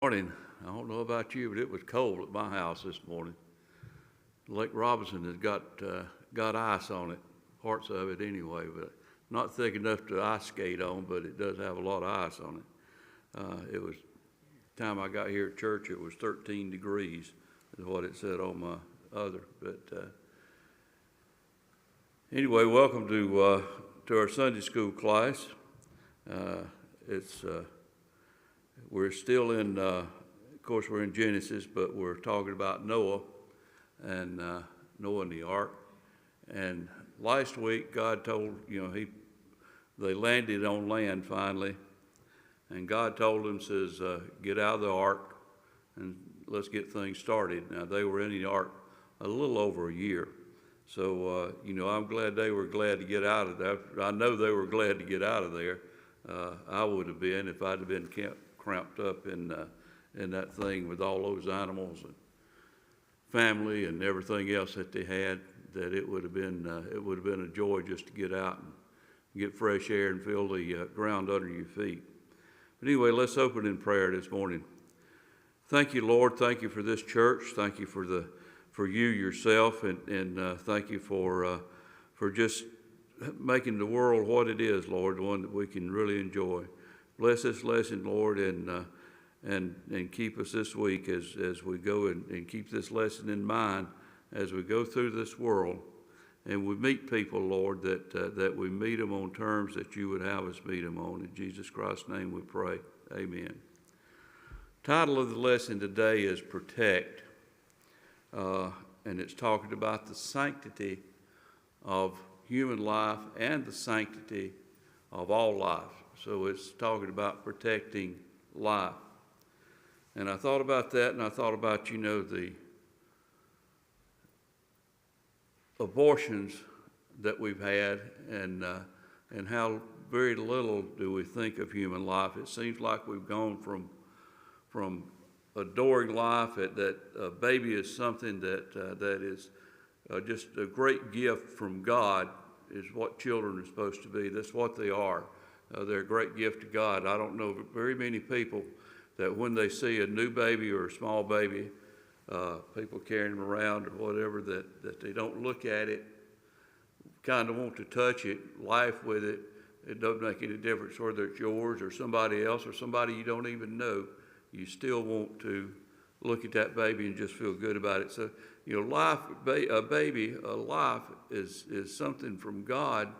Morning. I don't know about you, but it was cold at my house this morning. Lake Robinson has got ice on it, parts of it anyway, but not thick enough to ice skate on, but it does have a lot of ice on it. It was time I got here at church, it was 13 degrees is what it said on my other. But anyway, welcome to our Sunday school class. We're still in, of course, we're in Genesis, but we're talking about Noah and Noah and the ark. And last week, God told, they landed on land finally, and God told them, says, get out of the ark and let's get things started. Now, they were in the ark a little over a year. So, I'm glad they were glad to get out of there. I know they were glad to get out of there. I would have been if I'd have been cramped up in that thing with all those animals and family and everything else that they had. That it would have been a joy just to get out and get fresh air and feel the ground under your feet. But anyway, let's open in prayer this morning. Thank you, Lord. Thank you for this church. Thank you for you yourself, and thank you for just making the world what it is, Lord, one that we can really enjoy. Bless this lesson, Lord, and keep us this week as we go and keep this lesson in mind as we go through this world and we meet people, Lord, that we meet them on terms that you would have us meet them on. In Jesus Christ's name we pray. Amen. Title of the lesson today is Protect, and it's talking about the sanctity of human life and the sanctity of all life. So it's talking about protecting life. And I thought about that, and I thought about, the abortions that we've had and how very little do we think of human life. It seems like we've gone from adoring life, that a baby is something that is just a great gift from God, is what children are supposed to be. That's what they are. They're a great gift to God. I don't know very many people that when they see a new baby or a small baby, people carrying them around or whatever, that they don't look at it, kind of want to touch it, laugh with it. It doesn't make any difference whether it's yours or somebody else or somebody you don't even know. You still want to look at that baby and just feel good about it. So, life, a life is something from God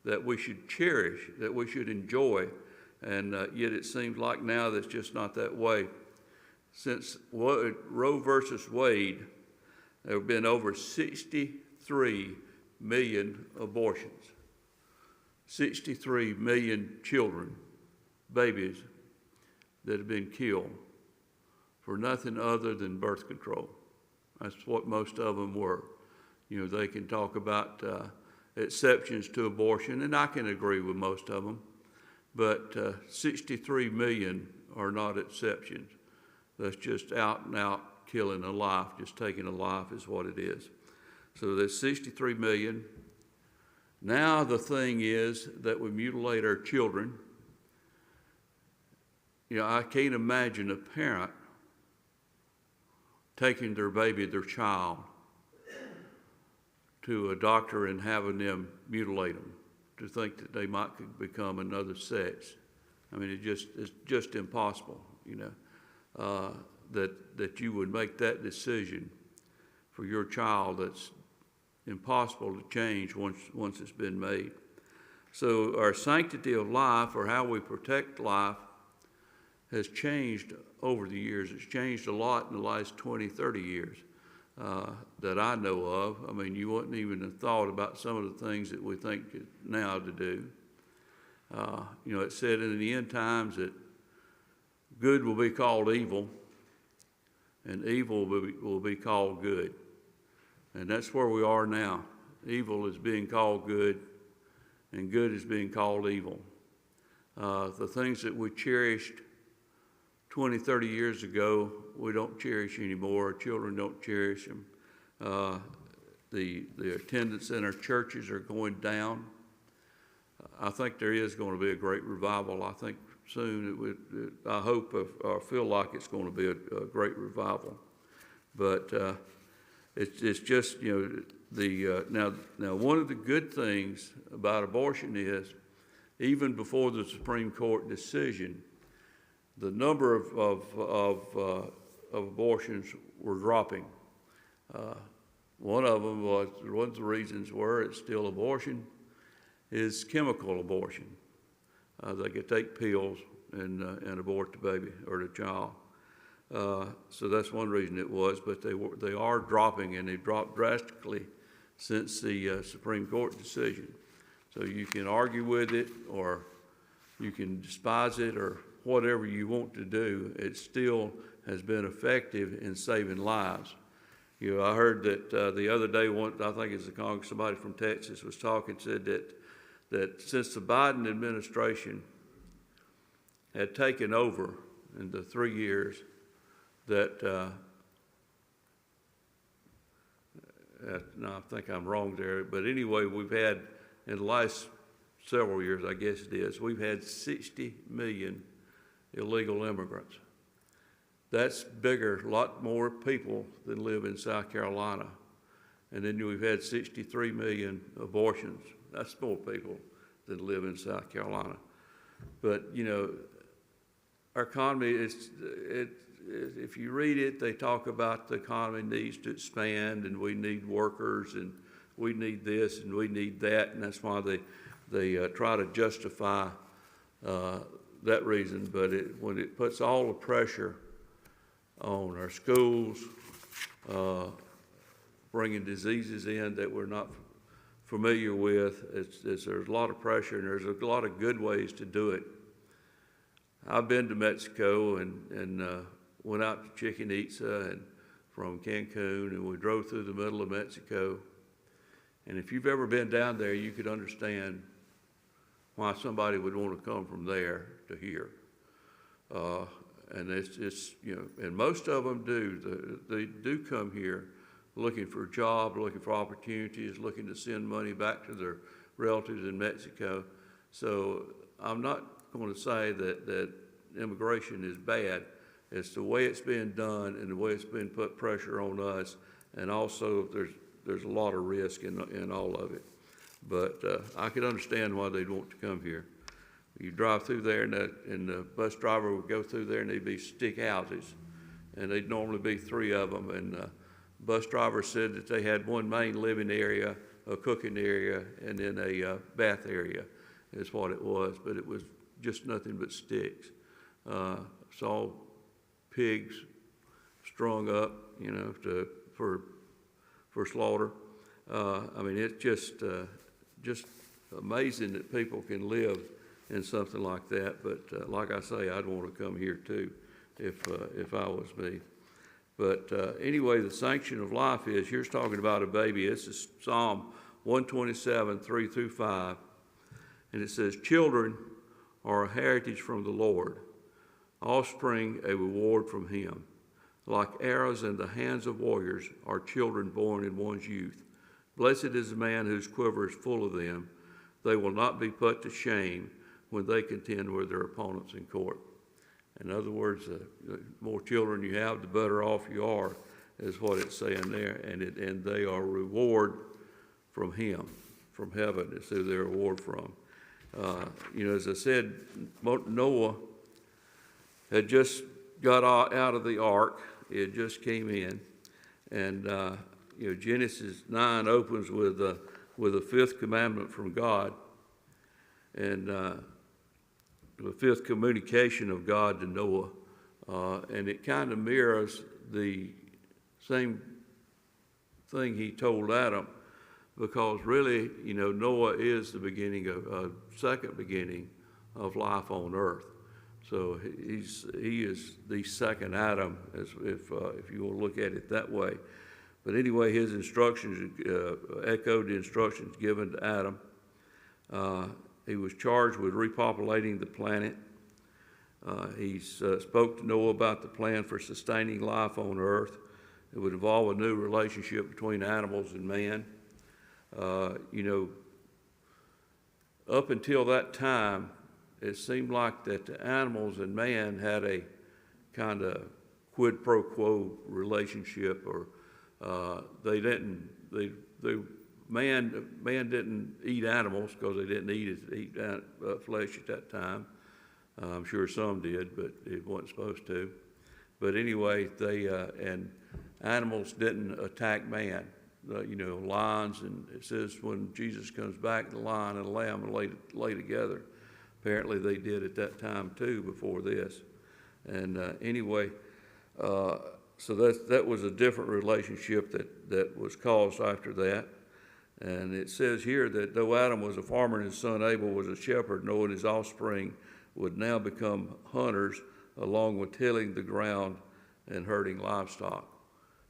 that we should cherish, that we should enjoy, and yet it seems like now that's just not that way. Since Roe versus Wade, there have been over 63 million abortions, 63 million children, babies, that have been killed for nothing other than birth control. That's what most of them were. They can talk about exceptions to abortion, and I can agree with most of them, but 63 million are not exceptions. That's just out and out killing a life, just taking a life is what it is. So there's 63 million. Now the thing is that we mutilate our children. I can't imagine a parent taking their baby, their child, to a doctor and having them mutilate them, to think that they might become another sex. I mean, it's just impossible, that you would make that decision for your child. That's impossible to change once it's been made. So our sanctity of life, or how we protect life, has changed over the years. It's changed a lot in the last 20, 30 years. That I know of. I mean, you wouldn't even have thought about some of the things that we think now to do. It said in the end times that good will be called evil, and evil will be called good. And that's where we are now. Evil is being called good, and good is being called evil. The things that we cherished 20, 30 years ago, we don't cherish anymore. Our children don't cherish them. The attendance in our churches are going down. I think there is going to be a great revival. I think soon. I hope or feel like it's going to be a great revival. But it's just, now one of the good things about abortion is, even before the Supreme Court decision, the number of abortions were dropping. One of the reasons were it's still abortion is chemical abortion. They could take pills and abort the baby or the child. So that's one reason it was, but they are dropping, and they've dropped drastically since the Supreme Court decision. So you can argue with it, or you can despise it, or whatever you want to do. It still has been effective in saving lives. I heard that the other day, I think it's somebody from Texas was talking, said that since the Biden administration had taken over in the 3 years, that no, I think I'm wrong there, but anyway, we've had, in the last several years, I guess it is, we've had 60 million illegal immigrants. That's bigger, a lot more people than live in South Carolina. And then we've had 63 million abortions. That's more people than live in South Carolina. But, our economy, if you read it, they talk about the economy needs to expand, and we need workers, and we need this, and we need that, and that's why they try to justify that reason. But when it puts all the pressure on our schools, bringing diseases in that we're not familiar with, there's a lot of pressure, and there's a lot of good ways to do it. I've been to Mexico and went out to Chichen Itza and from Cancun, and we drove through the middle of Mexico. And if you've ever been down there, you could understand why somebody would want to come from there to here. And it's and most of them do. They do come here looking for a job, looking for opportunities, looking to send money back to their relatives in Mexico. So I'm not going to say that immigration is bad. It's the way it's being done and the way it's been put pressure on us, and also there's a lot of risk in all of it. But I could understand why they'd want to come here. You drive through there, and the bus driver would go through there, and there'd be stick houses, and there'd normally be 3 of them. And the bus driver said that they had one main living area, a cooking area, and then a bath area is what it was. But it was just nothing but sticks. Saw pigs strung up, for slaughter. I mean, it's just amazing that people can live in something like that. But like I say, I'd want to come here too if I was me. But anyway, the sanction of life is, here's talking about a baby. This is Psalm 127, 3 through 5. And it says, children are a heritage from the Lord, offspring a reward from him. Like arrows in the hands of warriors are children born in one's youth. Blessed is the man whose quiver is full of them. They will not be put to shame when they contend with their opponents in court. In other words, the more children you have, the better off you are, is what it's saying there. And they are reward from him, from heaven is who their reward from. As I said, Noah had just got out of the ark. It just came in. And, Genesis 9 opens with a fifth commandment from God. And the fifth communication of God to Noah. And it kind of mirrors the same thing he told Adam, because really, Noah is the beginning of second beginning of life on earth. So he is the second Adam, if you will look at it that way. But anyway, his instructions echoed the instructions given to Adam. He was charged with repopulating the planet. He spoke to Noah about the plan for sustaining life on earth. It would involve a new relationship between animals and man. Up until that time, it seemed like that the animals and man had a kind of quid pro quo relationship, or man didn't eat animals because they didn't eat flesh at that time. I'm sure some did, but it wasn't supposed to. But anyway, and animals didn't attack man. Lions, and it says when Jesus comes back, the lion and the lamb will lay together. Apparently they did at that time too, before this. And anyway, so that was a different relationship that was caused after that. And it says here that though Adam was a farmer and his son Abel was a shepherd, Noah and his offspring would now become hunters, along with tilling the ground and herding livestock.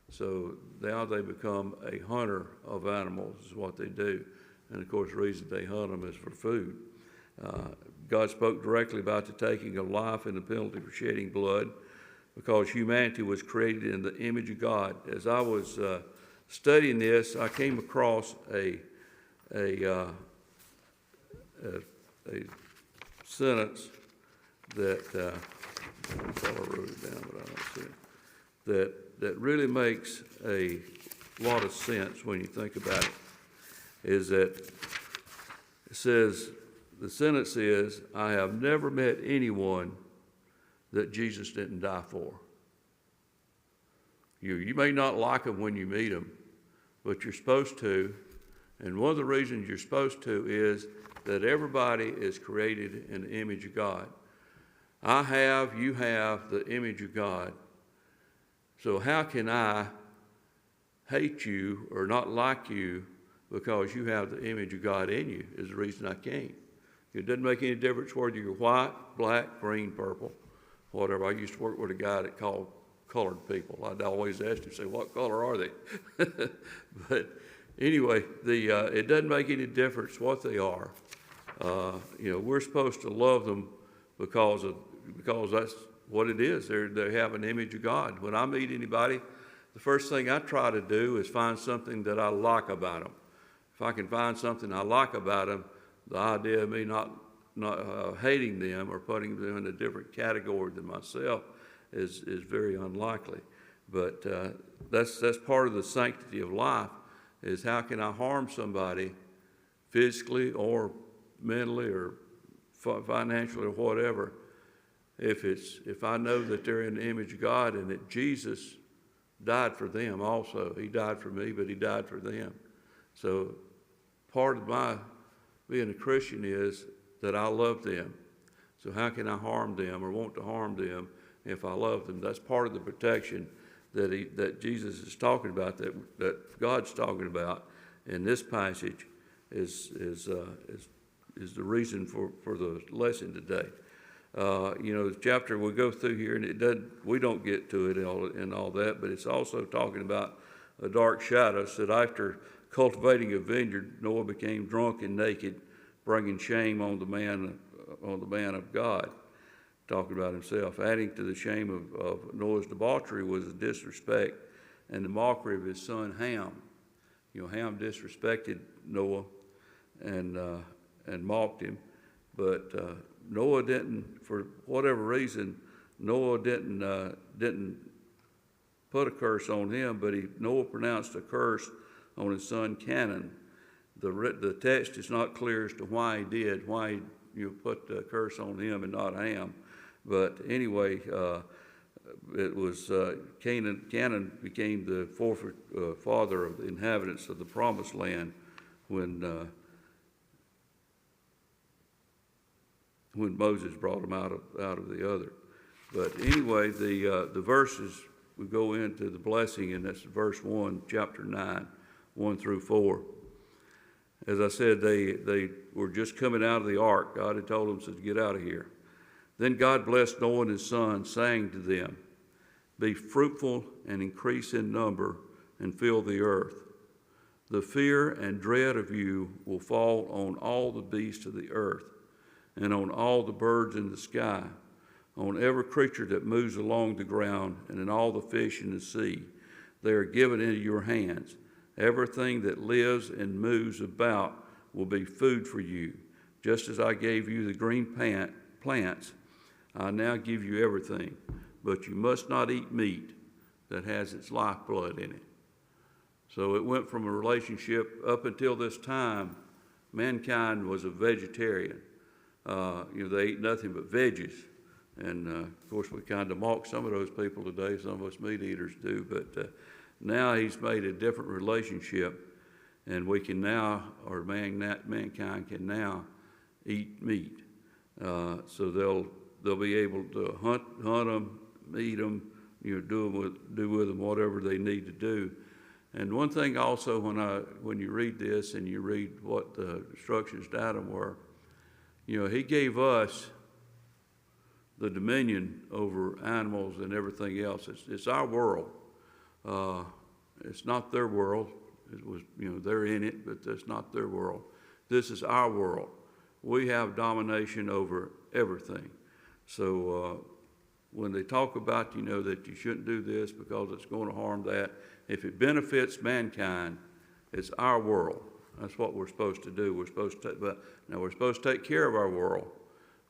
So now they become a hunter of animals is what they do. And of course, the reason they hunt them is for food. God spoke directly about the taking of life and the penalty for shedding blood, because humanity was created in the image of God. As I was studying this, I came across a sentence that I thought I wrote it down, but I don't see it. That really makes a lot of sense when you think about it. Is that it says, the sentence is, I have never met anyone that Jesus didn't die for. You may not like them when you meet them, but you're supposed to. And one of the reasons you're supposed to is that everybody is created in the image of God. You have the image of God. So how can I hate you or not like you because you have the image of God in you is the reason I can't. It doesn't make any difference whether you're white, black, green, purple, whatever. I used to work with a guy that called colored people. I'd always ask him, say, what color are they? But anyway, it doesn't make any difference what they are. We're supposed to love them because that's what it is. They have an image of God. When I meet anybody, the first thing I try to do is find something that I like about them. If I can find something I like about them, the idea of me not hating them or putting them in a different category than myself is very unlikely. But that's part of the sanctity of life, is how can I harm somebody physically or mentally or financially or whatever, if I know that they're in the image of God and that Jesus died for them also. He died for me, but he died for them. So part of my being a Christian is that I love them. So how can I harm them or want to harm them if I love them? That's part of the protection that Jesus is talking about, that God's talking about in this passage is the reason for the lesson today. The chapter we go through here, and we don't get to it and all that, but it's also talking about a dark shadow. Said after cultivating a vineyard, Noah became drunk and naked, bringing shame on the man of God. Talking about himself. Adding to the shame of Noah's debauchery was the disrespect and the mockery of his son Ham. Ham disrespected Noah and mocked him, but Noah didn't, for whatever reason, Noah didn't put a curse on him, but Noah pronounced a curse on his son Canaan. The text is not clear as to why he put the curse on him and not Ham. But anyway, it was Canaan became the father of the inhabitants of the promised land when Moses brought him out of the other. But anyway, the verses, we go into the blessing, and that's verse 1, chapter 9, 1 through 4. As I said, they were just coming out of the ark. God had told them to get out of here. Then God blessed Noah and his sons, saying to them, be fruitful and increase in number and fill the earth. The fear and dread of you will fall on all the beasts of the earth, and on all the birds in the sky, on every creature that moves along the ground, and in all the fish in the sea. They are given into your hands. Everything that lives and moves about will be food for you, just as I gave you the green plants. I now give you everything, but you must not eat meat that has its lifeblood in it. So it went from a relationship up until this time, mankind was a vegetarian. They ate nothing but veggies. And of course, we kind of mock some of those people today. Some of us meat eaters do. But now he's made a different relationship, and we can now, or mankind can now eat meat. So they'll be able to hunt them, eat them, do with them whatever they need to do. And one thing also, when you read this and you read what the instructions to Adam were, he gave us the dominion over animals and everything else. It's our world. It's not their world. It was, they're in it, but that's not their world. This is our world. We have domination over everything. So when they talk about, that you shouldn't do this because it's going to harm that, if it benefits mankind, it's our world. That's what we're supposed to do. We're supposed to take care of our world.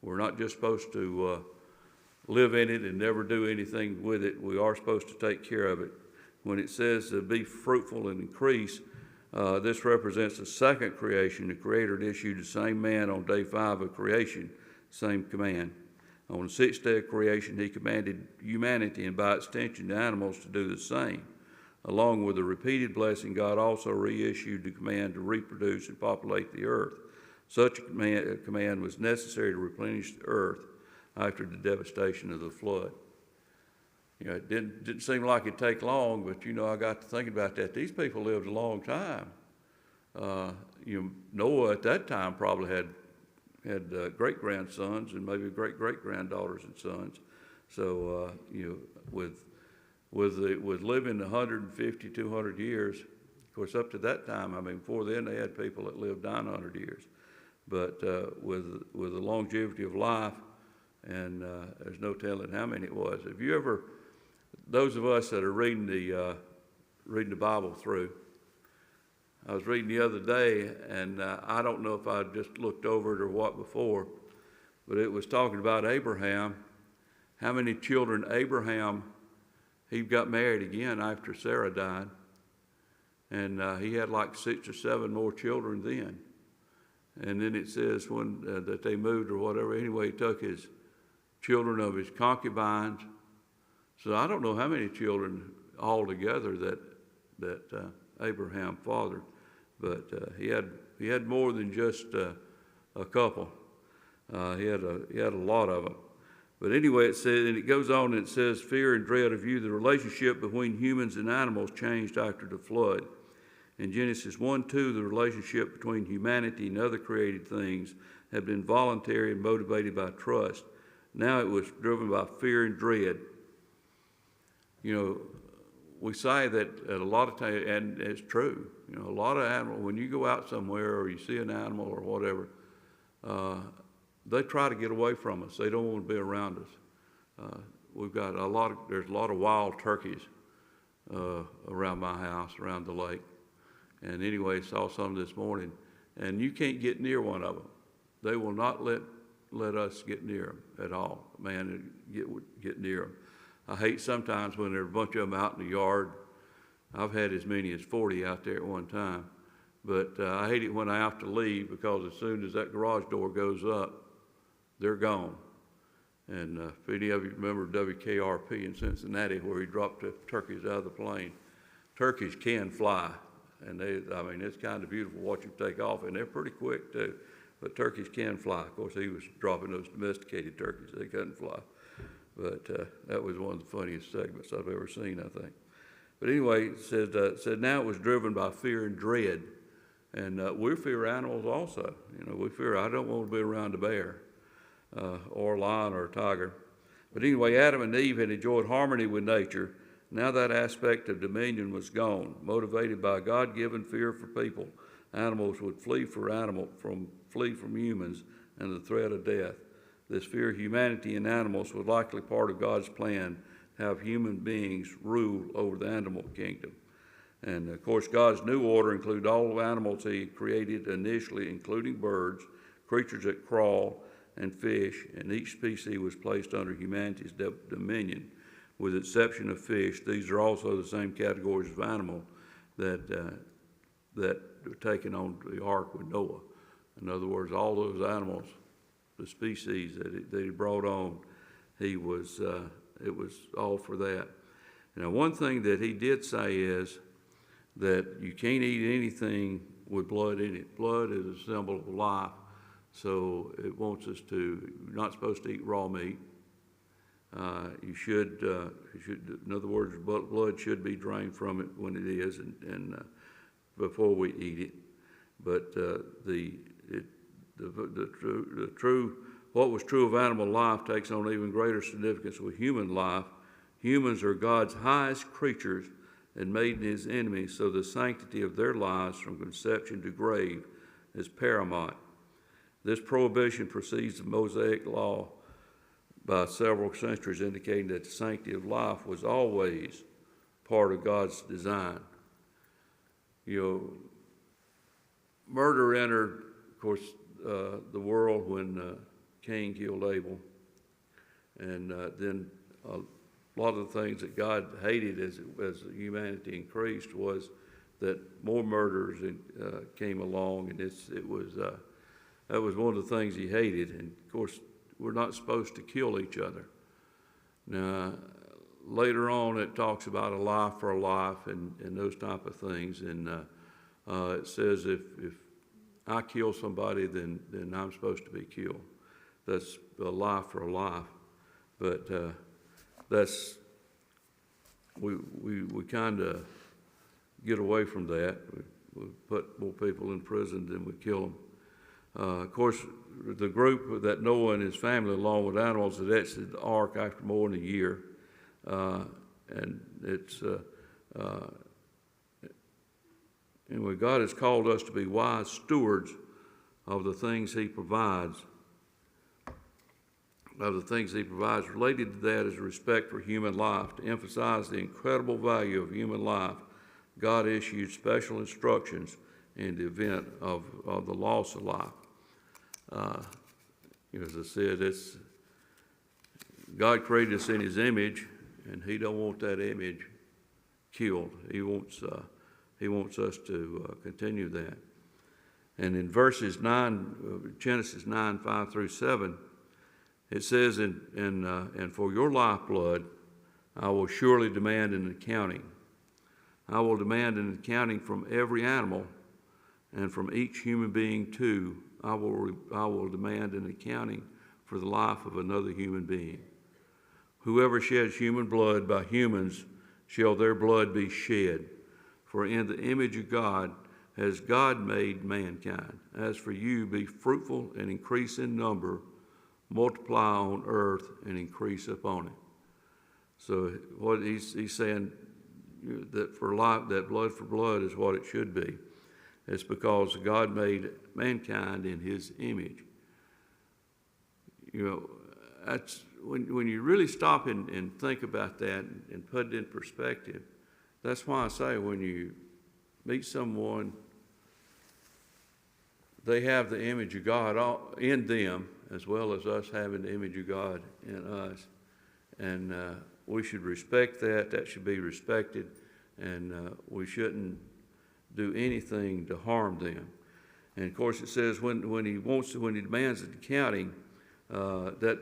We're not just supposed to live in it and never do anything with it. We are supposed to take care of it. When it says to be fruitful and increase, this represents the second creation. The Creator had issued the same man on day 5 of creation, same command. On the 6th day of creation, he commanded humanity and by extension the animals to do the same. Along with the repeated blessing, God also reissued the command to reproduce and populate the earth. Such a command was necessary to replenish the earth after the devastation of the flood. It didn't seem like it'd take long, but I got to thinking about that. These people lived a long time. Noah at that time probably had great-grandsons and maybe great-great-granddaughters and sons. So, with living 150, 200 years, of course, up to that time, before then they had people that lived 900 years. But with the longevity of life, and there's no telling how many it was. Have you ever, those of us that are reading the Bible through, I was reading the other day, and I don't know if I just looked over it or what before, but it was talking about Abraham, how many children Abraham, he got married again after Sarah died, and he had like 6 or 7 more children then. And then it says that they moved or whatever. Anyway, he took his children of his concubines. So I don't know how many children altogether that Abraham fathered, but he had more than just a couple. He had a lot of them. But anyway, it says, and it goes on and it says, fear and dread of you, the relationship between humans and animals changed after the flood. In Genesis 1:2, the relationship between humanity and other created things had been voluntary and motivated by trust. Now it was driven by fear and dread. We say that at a lot of times, and it's true, a lot of animals, when you go out somewhere or you see an animal or whatever, they try to get away from us. They don't want to be around us. We've got there's a lot of wild turkeys around my house, around the lake. And anyway, saw some this morning, and you can't get near one of them. They will not let us get near them at all. Man, get near them. I hate sometimes when there are a bunch of them out in the yard. I've had as many as 40 out there at one time. But I hate it when I have to leave, because as soon as that garage door goes up, they're gone. And if any of you remember WKRP in Cincinnati, where he dropped the turkeys out of the plane, turkeys can fly. And it's kind of beautiful to watch them take off, and they're pretty quick too. But turkeys can fly. Of course, he was dropping those domesticated turkeys. They couldn't fly. But that was one of the funniest segments I've ever seen, I think. But anyway, it said now it was driven by fear and dread. And we fear animals also. We fear, I don't want to be around a bear or a lion or a tiger. But anyway, Adam and Eve had enjoyed harmony with nature. Now that aspect of dominion was gone. Motivated by God-given fear for people, animals would flee from humans and the threat of death. This fear of humanity and animals was likely part of God's plan to have human beings rule over the animal kingdom. And of course, God's new order included all the animals he created initially, including birds, creatures that crawl, and fish, and each species was placed under humanity's dominion. With the exception of fish, these are also the same categories of animal that were taken on the ark with Noah. In other words, all those animals, the species that he brought on, it was all for that. Now, one thing that he did say is that you can't eat anything with blood in it. Blood is a symbol of life, so it wants us to, you're not supposed to eat raw meat. You should, in other words, blood should be drained from it when it is, and before we eat it. But what was true of animal life takes on even greater significance with human life. Humans are God's highest creatures and made in his image, so the sanctity of their lives from conception to grave is paramount. This prohibition precedes the Mosaic law by several centuries, indicating that the sanctity of life was always part of God's design. Murder entered, of course, the world when Cain killed Abel, and then a lot of the things that God hated as humanity increased was that more murders came along, and that was one of the things he hated. And of course, we're not supposed to kill each other. Now, later on, it talks about a life for a life and those type of things, and it says if I kill somebody, then I'm supposed to be killed. That's a life for a life, but we kind of get away from that. We put more people in prison than we kill them. Of course, the group that Noah and his family, along with animals, had exited the ark after more than a year, and it's anyway. God has called us to be wise stewards of the things He provides. Related to that is respect for human life. To emphasize the incredible value of human life, God issued special instructions in the event of the loss of life. As I said, God created us in His image, and He don't want that image killed. He wants us to continue that. And in verses 9, Genesis 9, 5 through 7, it says, and for your lifeblood, I will surely demand an accounting. I will demand an accounting from every animal, and from each human being too. I will demand an accounting for the life of another human being. Whoever sheds human blood, by humans shall their blood be shed. For in the image of God has God made mankind. As for you, be fruitful and increase in number, multiply on earth and increase upon it. So what he's saying, that for life, that blood for blood is what it should be. It's because God made mankind in His image. That's when you really stop and think about that and put it in perspective. That's why I say when you meet someone, they have the image of God in them, as well as us having the image of God in us. And we should respect that. That should be respected. And we shouldn't do anything to harm them. And of course, it says when he demands an accounting, that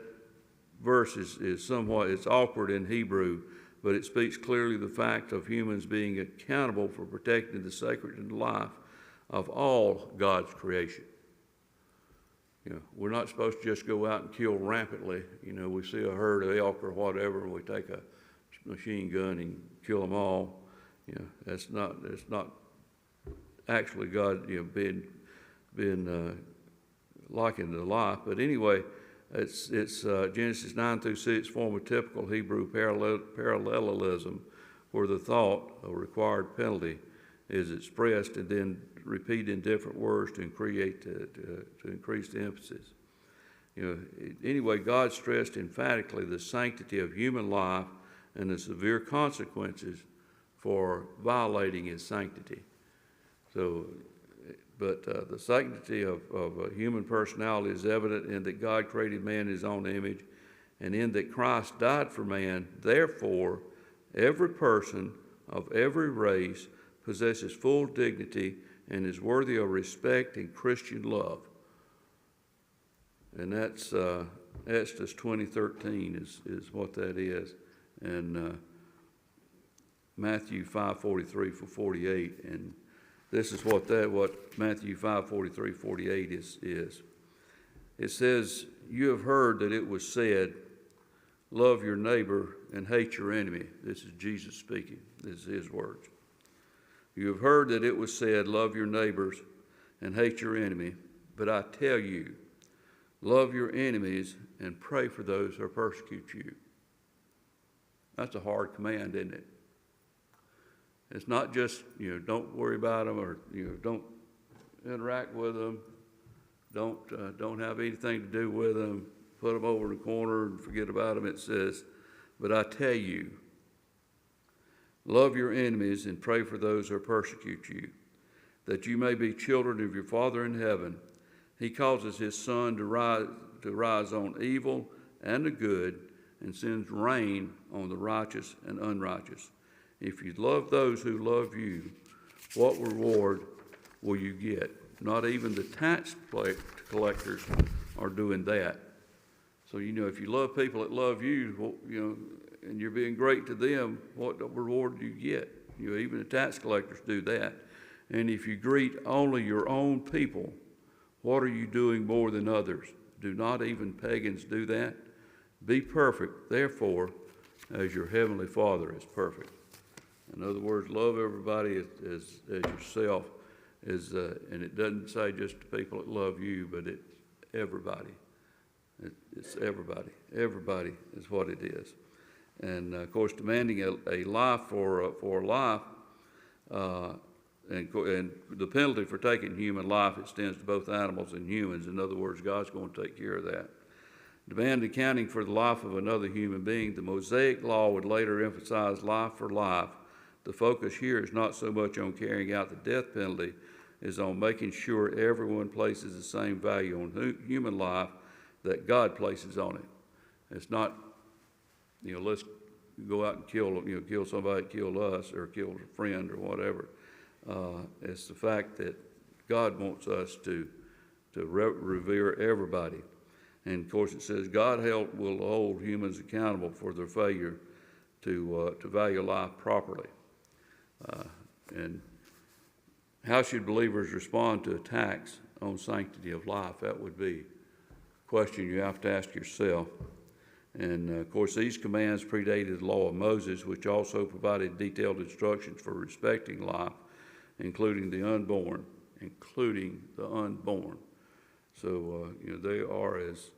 verse is somewhat, it's awkward in Hebrew, but it speaks clearly the fact of humans being accountable for protecting the sacred life of all God's creation. We're not supposed to just go out and kill rampantly. We see a herd of elk or whatever, and we take a machine gun and kill them all. That's not actually God, being likened to life. But anyway, it's Genesis 9 through 6 form a typical Hebrew parallelism, where the thought, a required penalty, is expressed and then repeated in different words to increase the emphasis. Anyway, God stressed emphatically the sanctity of human life and the severe consequences for violating His sanctity. So But the sanctity of human personality is evident in that God created man in his own image, and in that Christ died for man. Therefore, every person of every race possesses full dignity and is worthy of respect and Christian love. And that's Exodus 20:13 is what that is. And Matthew 5:43-48. And this is what Matthew 5:43-48 is. It says, "You have heard that it was said, love your neighbor and hate your enemy." This is Jesus speaking. This is his words. "You have heard that it was said, love your neighbors and hate your enemy. But I tell you, love your enemies and pray for those who persecute you." That's a hard command, isn't it? It's not just, don't worry about them, or, don't interact with them. Don't have anything to do with them. Put them over in the corner and forget about them. It says, "But I tell you, love your enemies and pray for those who persecute you, that you may be children of your Father in heaven. He causes his sun to rise on evil and the good, and sends rain on the righteous and unrighteous. If you love those who love you, what reward will you get? Not even the tax collectors are doing that." So, if you love people that love you, and you're being great to them, what reward do you get? Even the tax collectors do that. "And if you greet only your own people, what are you doing more than others? Do not even pagans do that? Be perfect, therefore, as your heavenly Father is perfect." In other words, love everybody as yourself. And it doesn't say just the people that love you, but it's everybody. It's everybody. Everybody is what it is. And of course, demanding a life for a life, and the penalty for taking human life extends to both animals and humans. In other words, God's going to take care of that. Demand accounting for the life of another human being. The Mosaic law would later emphasize life for life. The focus here is not so much on carrying out the death penalty as on making sure everyone places the same value on human life that God places on it. It's not, let's go out and kill somebody that killed us or killed a friend or whatever. It's the fact that God wants us to revere everybody. And of course it says God will hold humans accountable for their failure to value life properly. And how should believers respond to attacks on sanctity of life? That would be a question you have to ask yourself. And of course these commands predated the law of Moses, which also provided detailed instructions for respecting life, including the unborn. So, they are, as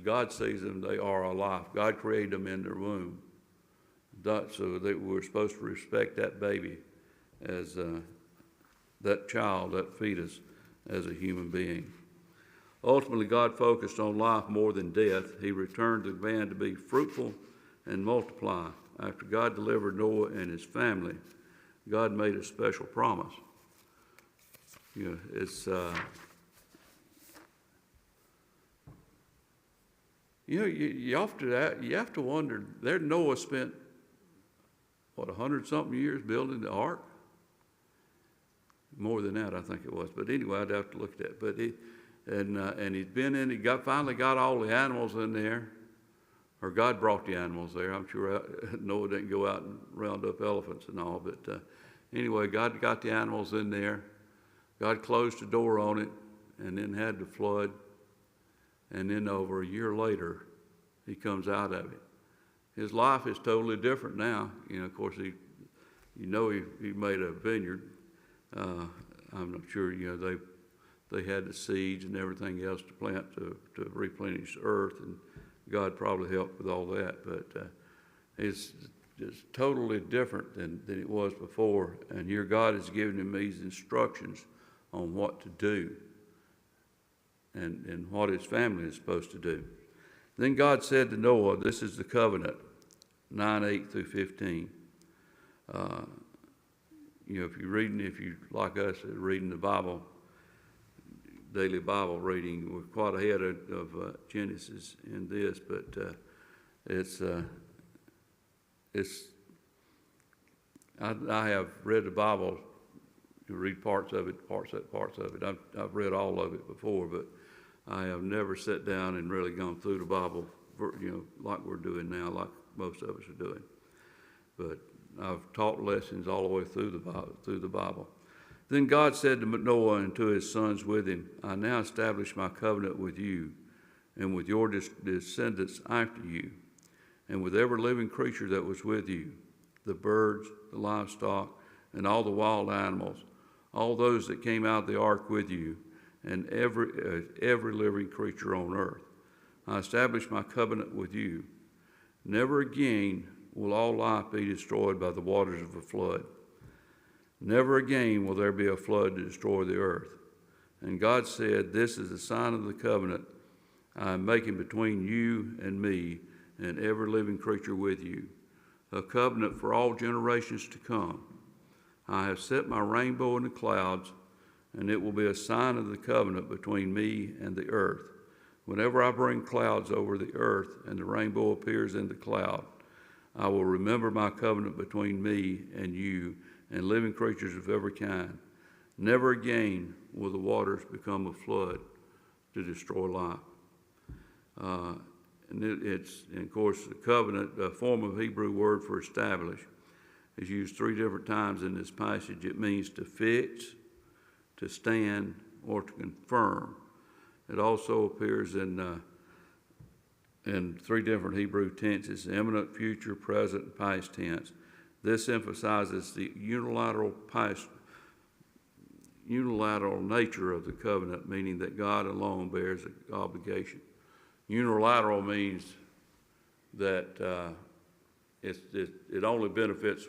God sees them, they are alive. God created them in their womb. So that we're supposed to respect that baby as that child, that fetus, as a human being. Ultimately, God focused on life more than death. He returned the command to be fruitful and multiply. After God delivered Noah and his family, God made a special promise. It's you have to wonder. There, Noah spent 100-something years building the ark. More than that, I think it was. But anyway, I'd have to look at that. But he'd been in. He finally got all the animals in there, or God brought the animals there. I'm sure Noah didn't go out and round up elephants and all. But anyway, God got the animals in there. God closed the door on it, and then had the flood. And then over a year later, he comes out of it. His life is totally different now. Of course, he made a vineyard. I'm not sure, they had the seeds and everything else to plant to replenish the earth, and God probably helped with all that. But it's totally different than it was before. And here God has given him these instructions on what to do and what his family is supposed to do. Then God said to Noah, this is the covenant, 9:8-15. if you like us, reading the Bible, daily Bible reading, we're quite ahead of Genesis in this, but I have read the Bible, read parts of it. I've read all of it before, but I have never sat down and really gone through the Bible, like we're doing now, like most of us are doing. But I've taught lessons all the way through the Bible. Then God said to Noah and to his sons with him, I now establish my covenant with you and with your descendants after you, and with every living creature that was with you, the birds, the livestock, and all the wild animals, all those that came out of the ark with you, and every living creature on earth. I establish my covenant with you. Never again will all life be destroyed by the waters of a flood. Never again will there be a flood to destroy the earth. And God said, this is the sign of the covenant I am making between you and me and every living creature with you, a covenant for all generations to come. I have set my rainbow in the clouds, and it will be a sign of the covenant between me and the earth. Whenever I bring clouds over the earth and the rainbow appears in the cloud, I will remember my covenant between me and you and living creatures of every kind. Never again will the waters become a flood to destroy life. And of course, the covenant, a form of Hebrew word for establish, is used 3 different times in this passage. It means to fix, to stand, or to confirm. It also appears in 3 different Hebrew tenses: imminent, future, present, and past tense. This emphasizes the unilateral nature of the covenant, meaning that God alone bears the obligation. Unilateral means that it only benefits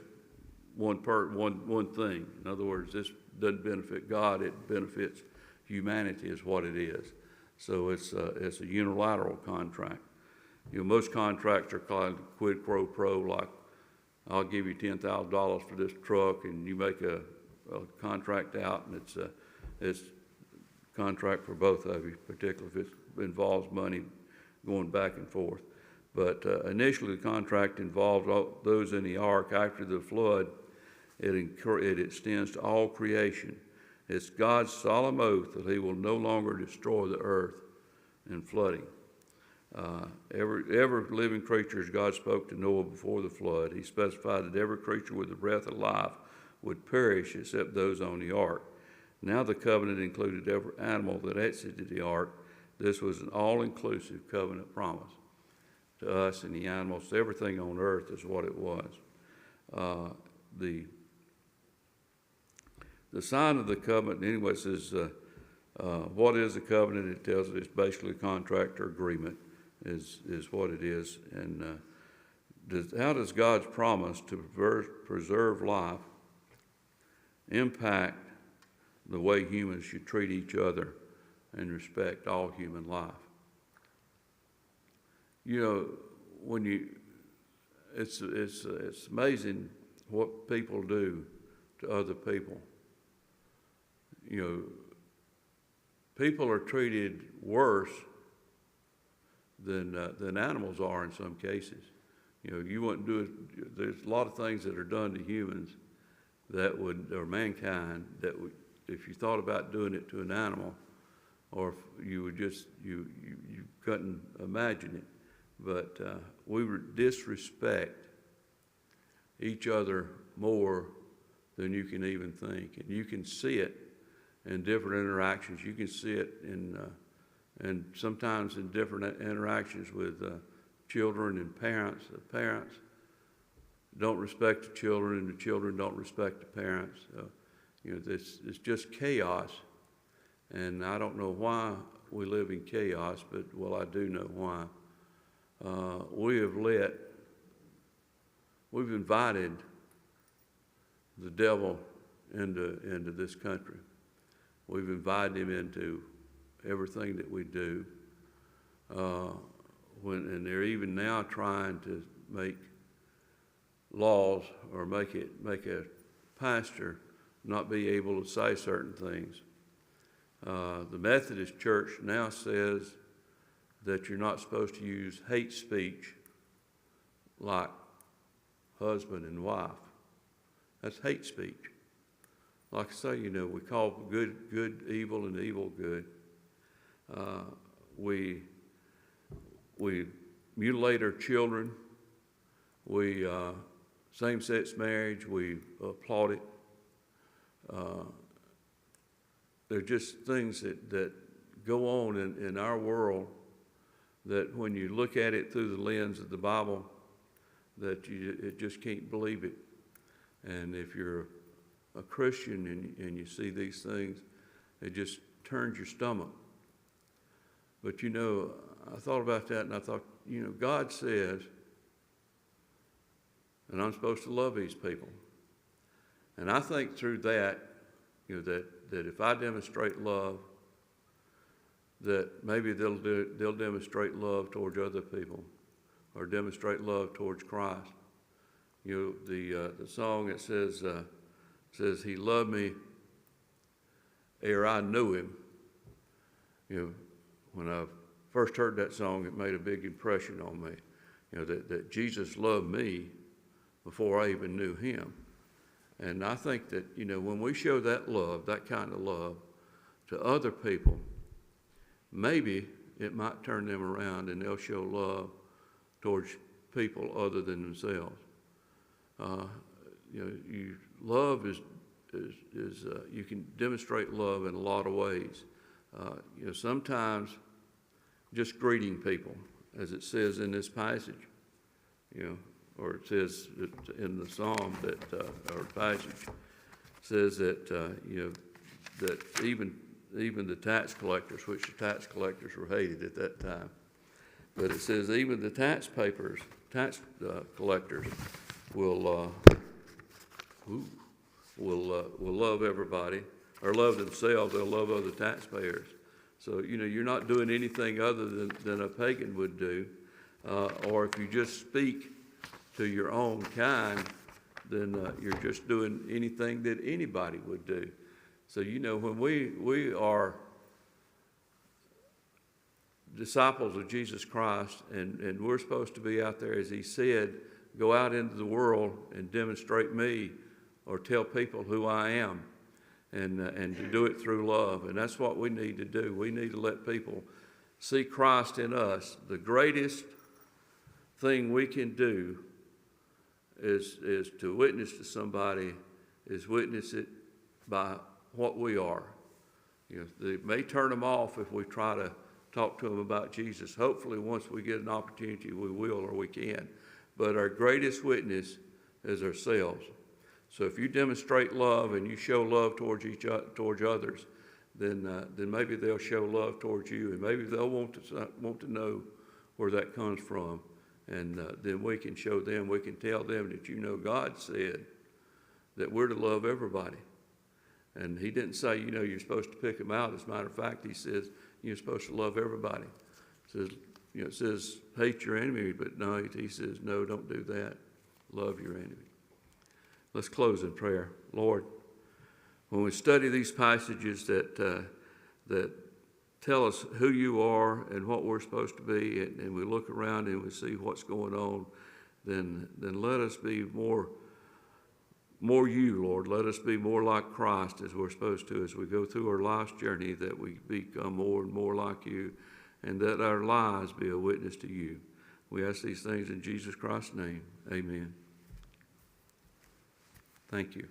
one thing. In other words, this doesn't benefit God; it benefits humanity, is what it is. So it's a unilateral contract. Most contracts are called quid pro quo, like I'll give you $10,000 for this truck, and you make a contract out, and it's a contract for both of you, particularly if it involves money going back and forth. But initially, the contract involved those in the ark. After the flood, it extends to all creation. It's God's solemn oath that he will no longer destroy the earth in flooding. Every living creature, as God spoke to Noah before the flood, he specified that every creature with the breath of life would perish except those on the ark. Now the covenant included every animal that exited the ark. This was an all-inclusive covenant promise to us and the animals. Everything on earth is what it was. The sign of the covenant, anyway, says, what is a covenant? It tells us it's basically a contract or agreement is what it is. And how does God's promise to preserve life impact the way humans should treat each other and respect all human life? It's amazing what people do to other people. People are treated worse than animals are in some cases. You wouldn't do it. There's a lot of things that are done to humans or mankind, that would, if you thought about doing it to an animal, or if you would you couldn't imagine it. But we disrespect each other more than you can even think, and you can see it in different interactions. You can see it and sometimes in different interactions with children and parents. The parents don't respect the children, and the children don't respect the parents. It's just chaos, and I don't know why we live in chaos, but I do know why. We've invited the devil into this country. We've invited him into everything that we do. And they're even now trying to make laws or make a pastor not be able to say certain things. The Methodist Church now says that you're not supposed to use hate speech like husband and wife. That's hate speech. Like I say, we call good evil and evil good. We mutilate our children. We same-sex marriage, we applaud it. They're just things that go on in our world that when you look at it through the lens of the Bible, that it just can't believe it. And if you're a Christian and you see these things, it just turns your stomach. But I thought about that and I thought, God says, and I'm supposed to love these people. And I think through that, that if I demonstrate love, that maybe they'll demonstrate love towards other people, or demonstrate love towards Christ. The song that says He loved me ere I knew Him. When I first heard that song, it made a big impression on me. That Jesus loved me before I even knew Him. And I think that, when we show that love, that kind of love, to other people, maybe it might turn them around and they'll show love towards people other than themselves. Love is you can demonstrate love in a lot of ways. Sometimes just greeting people, as it says in this passage, or it says in the psalm that, or passage, says that, that even the tax collectors, which the tax collectors were hated at that time, but it says even the tax collectors will love everybody, or love themselves. They'll love other taxpayers. So, you're not doing anything other than a pagan would do. Or if you just speak to your own kind, then you're just doing anything that anybody would do. So, when we are disciples of Jesus Christ, and we're supposed to be out there, as He said, go out into the world and demonstrate me, or tell people who I am, and to do it through love. And that's what we need to do. We need to let people see Christ in us. The greatest thing we can do is to witness to somebody, is witness it by what we are. It may turn them off if we try to talk to them about Jesus. Hopefully once we get an opportunity we will, or we can. But our greatest witness is ourselves. So if you demonstrate love and you show love towards others, then maybe they'll show love towards you, and maybe they'll want to know where that comes from, and then we can show them, we can tell them that God said that we're to love everybody, and He didn't say you're supposed to pick them out. As a matter of fact, He says you're supposed to love everybody. It says hate your enemy, but no, He says no, don't do that. Love your enemy. Let's close in prayer. Lord, when we study these passages that tell us who You are and what we're supposed to be, and we look around and we see what's going on, then let us be more You, Lord. Let us be more like Christ, as we're supposed to, as we go through our life's journey, that we become more and more like You, and that our lives be a witness to You. We ask these things in Jesus Christ's name. Amen. Thank you.